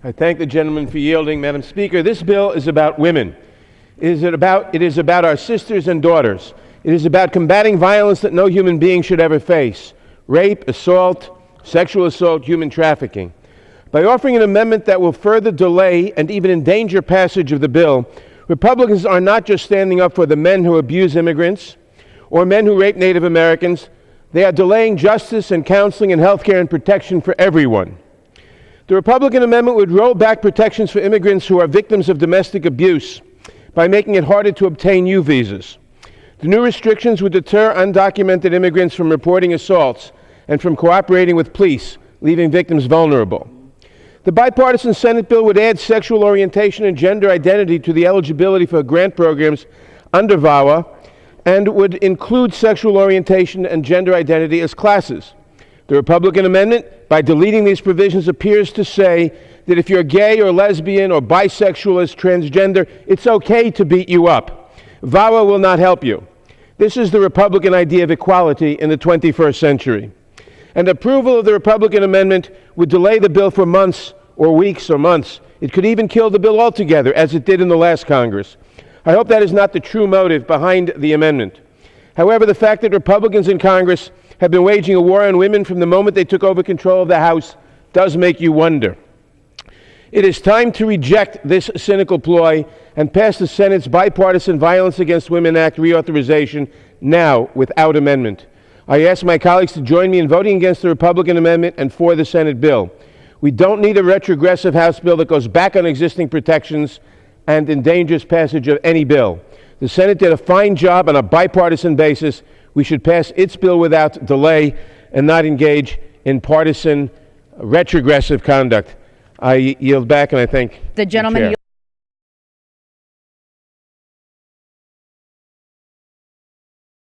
I thank the gentleman for yielding. Madam Speaker, this bill is about women. It is about our sisters and daughters. It is about combating violence that no human being should ever face: rape, assault, sexual assault, human trafficking. By offering an amendment that will further delay and even endanger passage of the bill, Republicans are not just standing up for the men who abuse immigrants or men who rape Native Americans. They are delaying justice and counseling and health care and protection for everyone. The Republican amendment would roll back protections for immigrants who are victims of domestic abuse by making it harder to obtain U visas. The new restrictions would deter undocumented immigrants from reporting assaults and from cooperating with police, leaving victims vulnerable. The bipartisan Senate bill would add sexual orientation and gender identity to the eligibility for grant programs under VAWA and would include sexual orientation and gender identity as classes. The Republican amendment, by deleting these provisions, appears to say that if you're gay or lesbian or bisexual or transgender, it's okay to beat you up. VAWA will not help you. This is the Republican idea of equality in the 21st century. And approval of the Republican amendment would delay the bill for months or weeks or months. It could even kill the bill altogether, as it did in the last Congress. I hope that is not the true motive behind the amendment. However, the fact that Republicans in Congress have been waging a war on women from the moment they took over control of the House does make you wonder. It is time to reject this cynical ploy and pass the Senate's Bipartisan Violence Against Women Act reauthorization now without amendment. I ask my colleagues to join me in voting against the Republican amendment and for the Senate bill. We don't need a retrogressive House bill that goes back on existing protections and endangers passage of any bill. The Senate did a fine job on a bipartisan basis. We should pass its bill without delay and not engage in partisan retrogressive conduct. I yield back and I thank the gentleman.